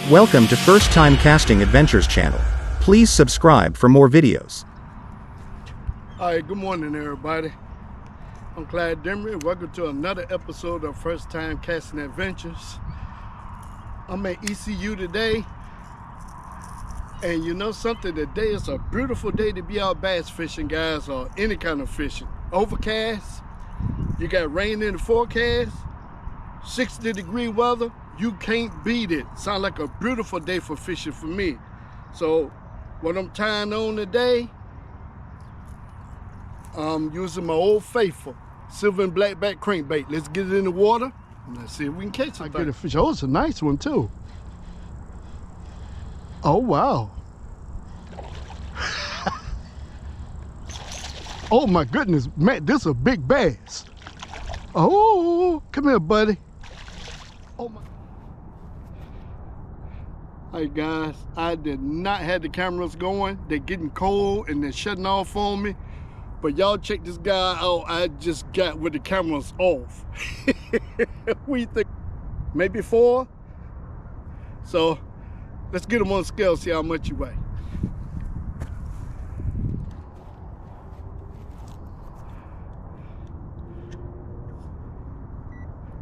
Welcome to First Time Casting Adventures channel. Please subscribe for more videos. Alright, good morning everybody. I'm Clyde Demery. Welcome to another episode of First Time Casting Adventures. I'm at ECU today. And you know something, today is a beautiful day to be out bass fishing, guys, or any kind of fishing. Overcast, you got rain in the forecast, 60-degree weather, you can't beat it. Sound like a beautiful day for fishing for me. So what I'm tying on today, I'm using my old faithful silver and blackback crankbait. Let's get it in the water and let's see if we can catch it. I get a fish. Oh, it's a nice one too. Oh, wow. Oh my goodness, man, this is a big bass. Oh, come here, buddy. Oh my. All right, guys, I did not have the cameras going. They're getting cold and they're shutting off on me. But y'all check this guy out. I just got with the cameras off. We think maybe 4. So let's get him on scale, see how much he weigh.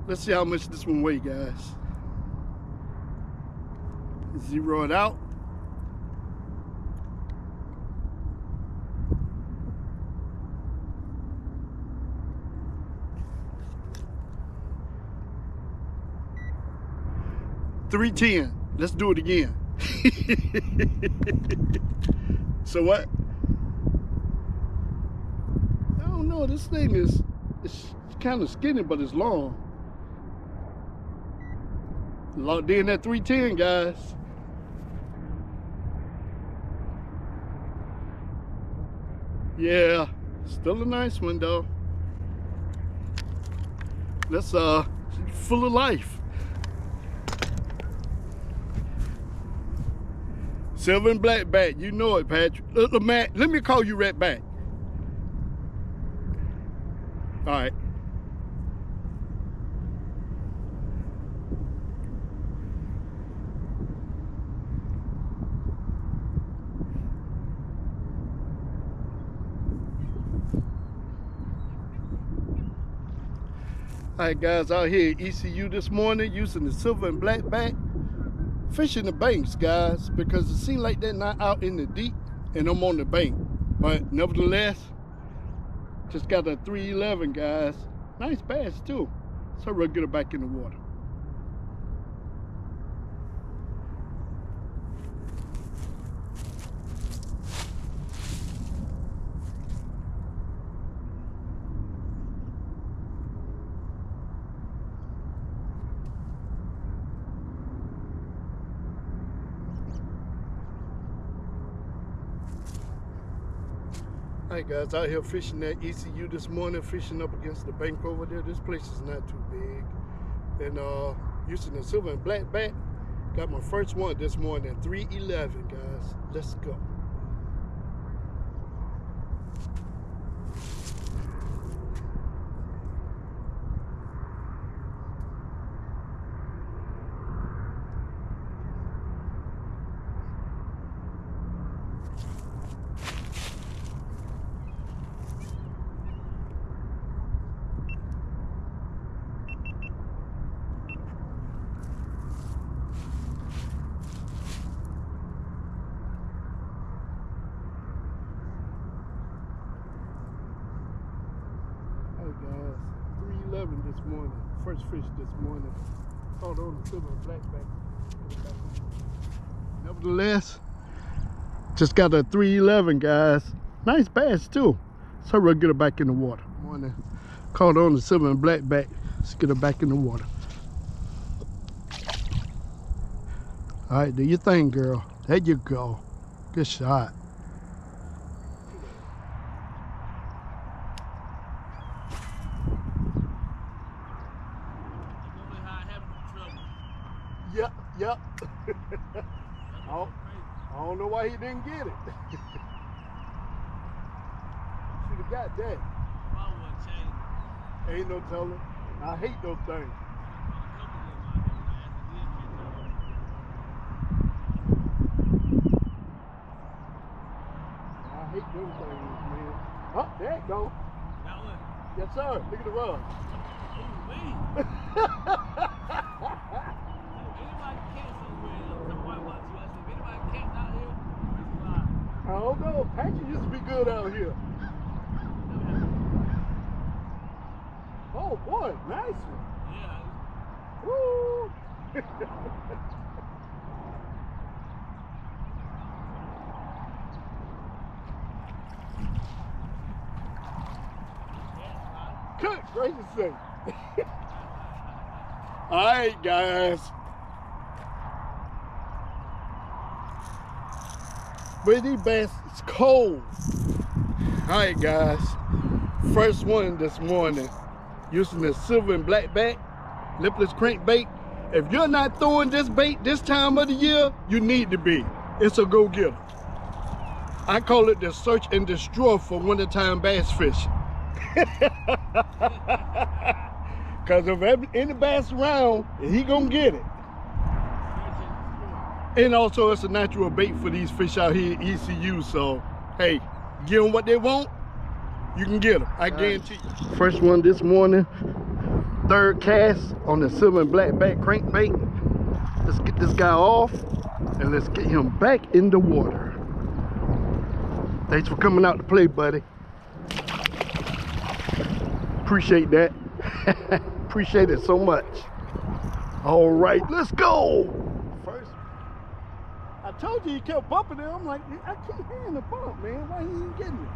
Let's see how much this one weighs, guys. Zero it out. $310. Let's do it again. So what? I don't know. This thing is, it's kind of skinny, but it's long. Locked in at 310, guys. Yeah, still a nice one though. That's full of life. Silver and blackback, you know it, Patrick. Look, Matt, let me call you right back. All right. All right, guys, out here at ECU this morning using the silver and blackback, fishing the banks, guys, because it seems like they're not out in the deep and I'm on the bank. But nevertheless, just got a 311, guys. Nice bass too. So we'll get it back in the water. Alright guys, out here fishing at ECU this morning, fishing up against the bank over there. This place is not too big. And using the silver and blackback, got my first one this morning, 311, guys. Let's go. Guys, 311 this morning. First fish this morning. Caught on the silver and blackback. Nevertheless, just got a 311, guys. Nice bass too. So we'll get it back in the water. Morning. Caught on the silver and blackback. Let's get it back in the water. All right, do your thing, girl. There you go. Good shot. Yep. I don't know why he didn't get it. Should have got that. Ain't no telling. I hate those things. No? Got one. Yes, sir. Look at the rod. Ooh, wee. Anybody catch somewhere, somebody watch you. I said, if anybody catch out here, it's live. I don't know. Catching used to be good out here. Oh boy, nice one. Yeah. Woo! Good gracious sake. All right, guys. But these bass, it's cold. All right, guys. First one this morning, using the silver and black back, lipless crankbait. If you're not throwing this bait this time of the year, you need to be. It's a go-getter. I call it the search and destroy for wintertime bass fishing. Cause if any bass around, he gonna get it. And also it's a natural bait for these fish out here at ECU, so hey, give them what they want, you can get them, I guarantee you. First one this morning, third cast on the silver and black back crankbait. Let's get this guy off and let's get him back in the water. Thanks for coming out to play, buddy. Appreciate that. Appreciate it so much. All right, let's go. First, I told you he kept bumping it. I'm like, I keep hearing the bump, man. Why he ain't getting it?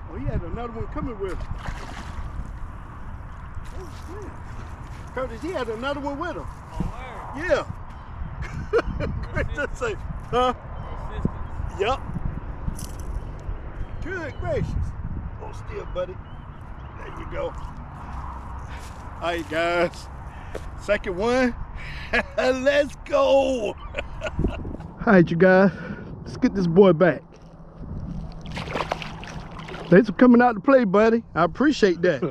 Oh, he had another one coming with him. Oh, shit. Curtis, he had another one with him. Oh, word. Yeah. Great to say. Huh? Persistence. Yup. Good gracious. Hold still, buddy. There you go. All right, guys. Second one. Let's go. All right, you guys. Let's get this boy back. Thanks for coming out to play, buddy. I appreciate that.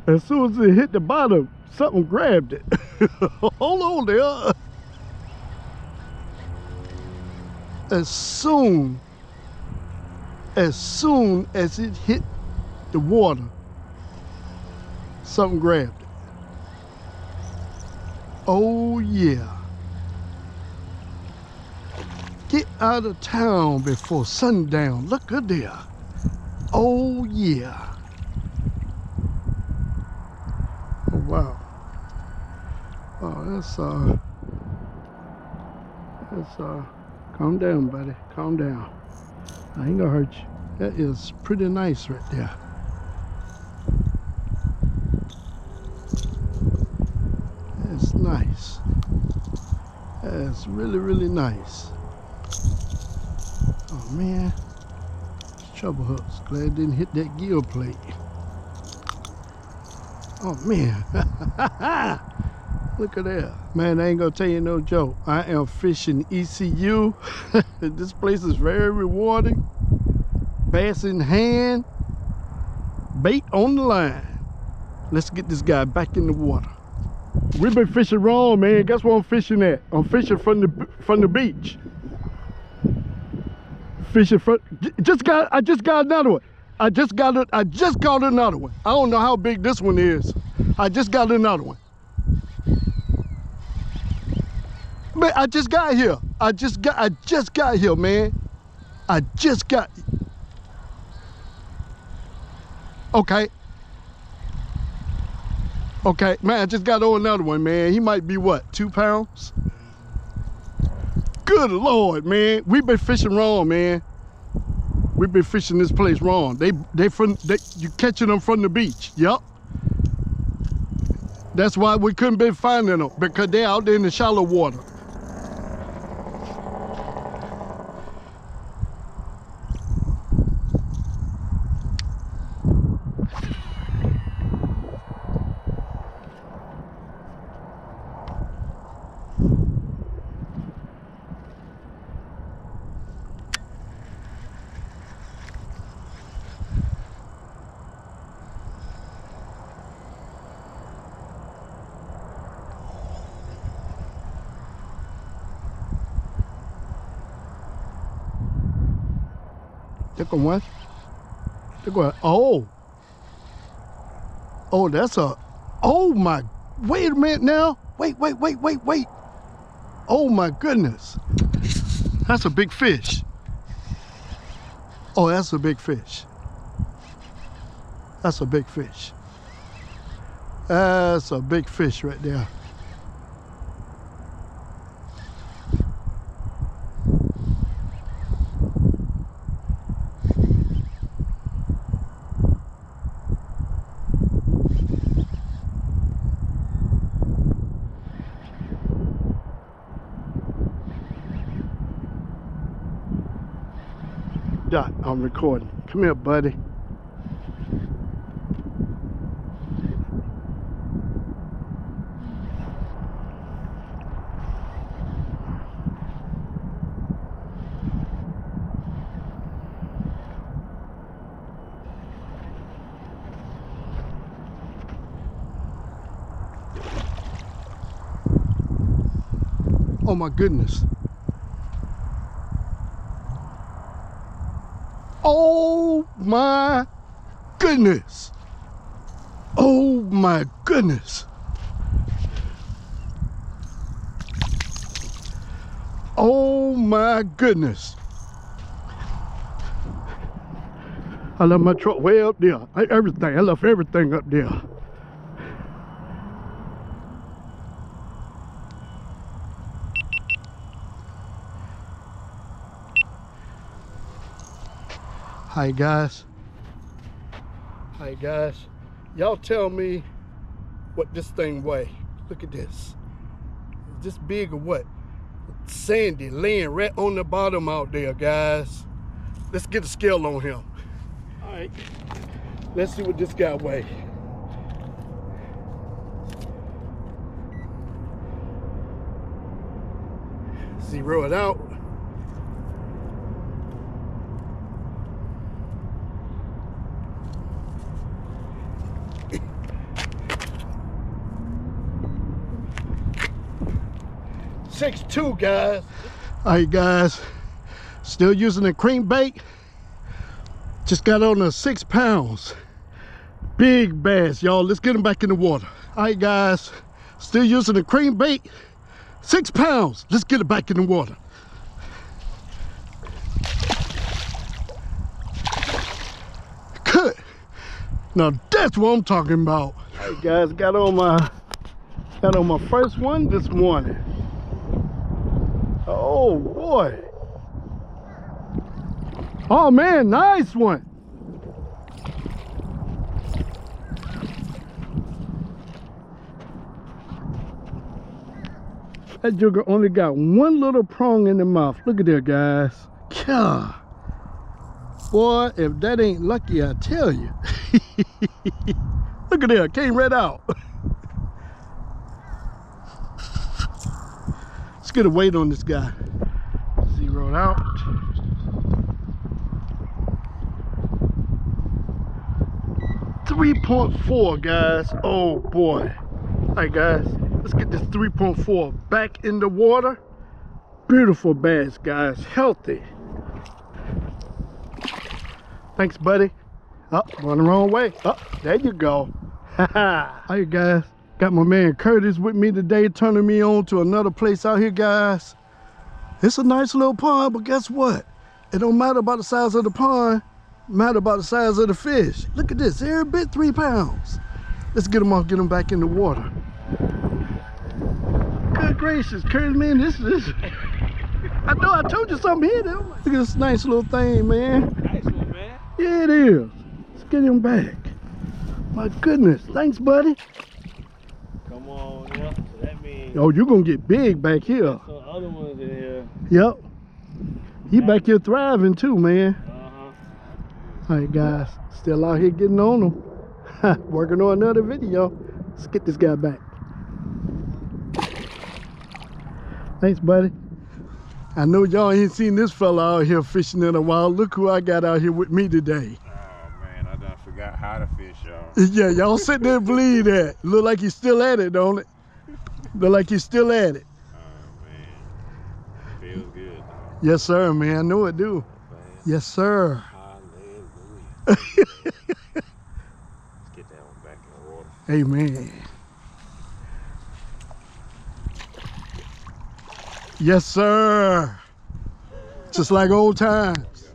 As soon as it hit the bottom, something grabbed it. Hold on there. As soon as it hit the water, something grabbed it. Oh yeah. Get out of town before sundown. Look at there. Oh yeah. Oh wow. Oh, that's calm down, buddy. Calm down. I ain't gonna hurt you. That is pretty nice right there. That's nice. That's really, really nice. Oh man. Trouble hooks. Glad it didn't hit that gill plate. Oh man. Look at that. Man, I ain't gonna tell you no joke. I am fishing ECU. This place is very rewarding. Bass in hand, bait on the line. Let's get this guy back in the water. We've been fishing wrong, man. Guess where I'm fishing at? I'm fishing from the beach. Fishing from. I just got another one. I just got another one. I don't know how big this one is. I just got another one. Man, I just got here. I just got here, man. I just got. Okay. Okay, man, I just got on another one, man. He might be what, 2 pounds? Good Lord, man. We've been fishing wrong, man. We've been fishing this place wrong. You catching them from the beach. Yup. That's why we couldn't be finding them, because they're out there in the shallow water. There go one. There go. Oh. Oh, that's a. Oh my. Wait a minute now. Wait. Oh my goodness. That's a big fish. Oh, that's a big fish. That's a big fish. That's a big fish right there. Dot, I'm recording. Come here, buddy. Oh my goodness. Oh my goodness. Oh my goodness. Oh my goodness. I left my truck way up there. I left everything up there. Hi guys. Hi guys. Y'all tell me what this thing weigh. Look at this. Is this big or what? Sandy laying right on the bottom out there, guys. Let's get a scale on him. All right. Let's see what this guy weigh. Zero it out. $6.2, guys. All right, guys. Still using the cream bait. Just got on 6 pounds. Big bass, y'all. Let's get him back in the water. All right, guys. Still using the cream bait. 6 pounds. Let's get it back in the water. Good. Now that's what I'm talking about. All right, guys. Got on my first one this morning. Oh boy. Oh man, nice one. That jugger only got one little prong in the mouth. Look at that, guys. God. Boy, if that ain't lucky, I tell you. Look at that, came right out. Let's get a weight on this guy. Zero it out. .4, guys. Oh boy. All right, guys. Let's get this 3.4 back in the water. Beautiful bass, guys. Healthy. Thanks, buddy. Oh, going the wrong way. Oh, there you go. All right, guys. Got my man Curtis with me today, turning me on to another place out here, guys. It's a nice little pond, but guess what? It don't matter about the size of the pond. It matter about the size of the fish. Look at this. Every bit 3 pounds. Let's get them off, get them back in the water. Good gracious, Curtis, man, this is... I know I told you something here, though. Look at this nice little thing, man. Nice one, man. Yeah, it is. Let's get him back. My goodness. Thanks, buddy. Come on, yeah. So that means Oh, you're going to get big back here. some other ones in here. Yep. He back here thriving, too, man. Uh-huh. All right, guys. Still out here getting on them. Working on another video. Let's get this guy back. Thanks, buddy. I know y'all ain't seen this fella out here fishing in a while. Look who I got out here with me today. Oh man, I done forgot how to fish, y'all. Yeah, y'all sit there and believe that. Look like he's still at it, don't it? Look like he's still at it. Oh man, feels good. Yes, sir, man. I know it do. Man. Yes, sir. High Let's get that one back in the water. Amen. Yes, sir. Just like old times.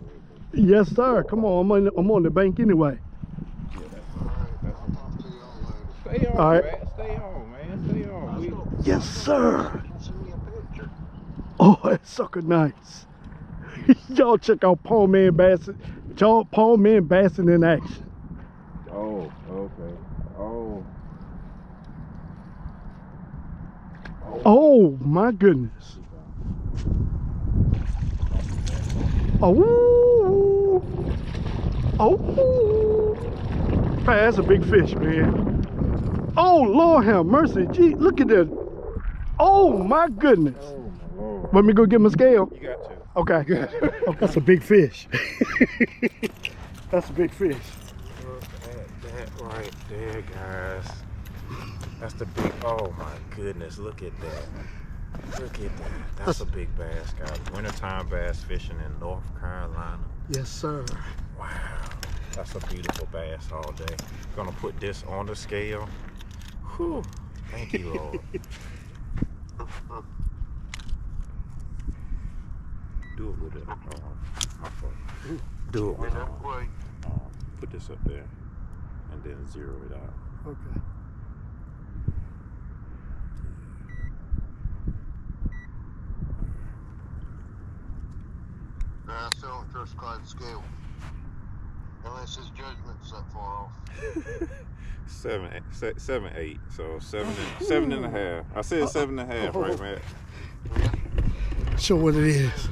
Yes, sir. Come on, I'm on the bank anyway. Stay on, All right. man. Stay on, man. Stay on. Yes, sir. Oh, that's sucker nice. Y'all check out Paul Man Bassin. Paul Man Bassin in action. Oh, okay. Oh. Oh my goodness. Oh. Oh. Man, that's a big fish, man. Oh, Lord have mercy. Gee, look at that. Oh my goodness. Oh, my Lord. Let me go get my scale. You got to. Okay. Oh, that's a big fish. That's a big fish. Look at that right there, guys. That's the big, oh my goodness, look at that. Look at that. That's a big bass, guys. Wintertime bass fishing in North Carolina. Yes, sir. Wow. That's a beautiful bass all day. Gonna put this on the scale. Whew. Thank you, Lord. Do it with it. My fault. Do it with it. Put this up there and then zero it out. Okay. I still don't trust Clyde's scale. Unless his judgment's that far off. 7, 8. So seven and a half. I said 7.5, right, Matt? Show what it is.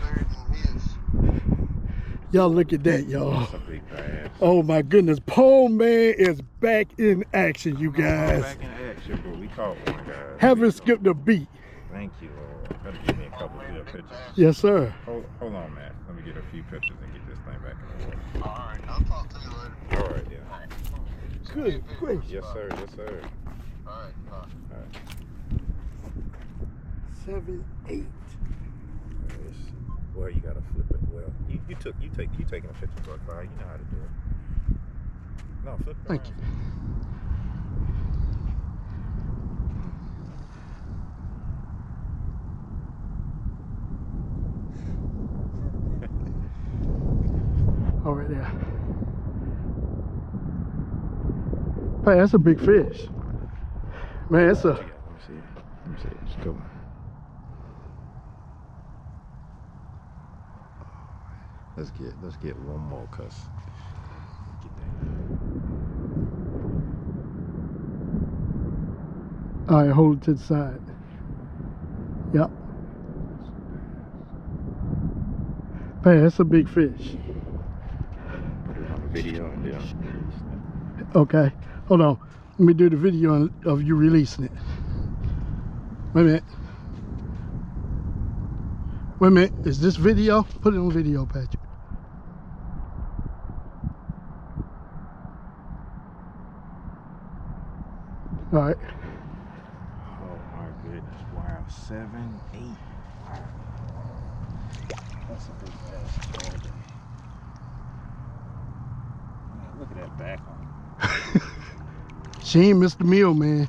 Y'all look at that, y'all. That's a big bass. Oh my goodness, Pole Man is back in action, you guys. Back in action, but we caught one, guys. Haven't skipped a beat. Thank you, Lord. Gotta give me a couple of good pictures. Yes, sir. Hold on, man. Let me get a few pictures and get this thing back in the water. Alright, I'll talk to you later. All right, yeah. Good gracious. Yes, sir. Yes, sir. Alright, bye. All right. 7, 8. Well, you gotta flip it. Well, you taking a picture, bro. You know how to do it. No, flip it. Thank you. All right there. Hey, that's a big fish. Man, it's a... Let me see it. Let me see it. Just go. Let's get one more, cuz. Get that. All right, hold it to the side. Yep. Man, that's a big fish. Put it on the video and then Okay, hold on. Let me do the video of you releasing it. Wait a minute. Wait a minute, is this video? Put it on video, Patrick. All right. oh my goodness. Wow. 7, 8. Wow. That's a big bass all day. Man, look at that back on it. She ain't missed the meal, man.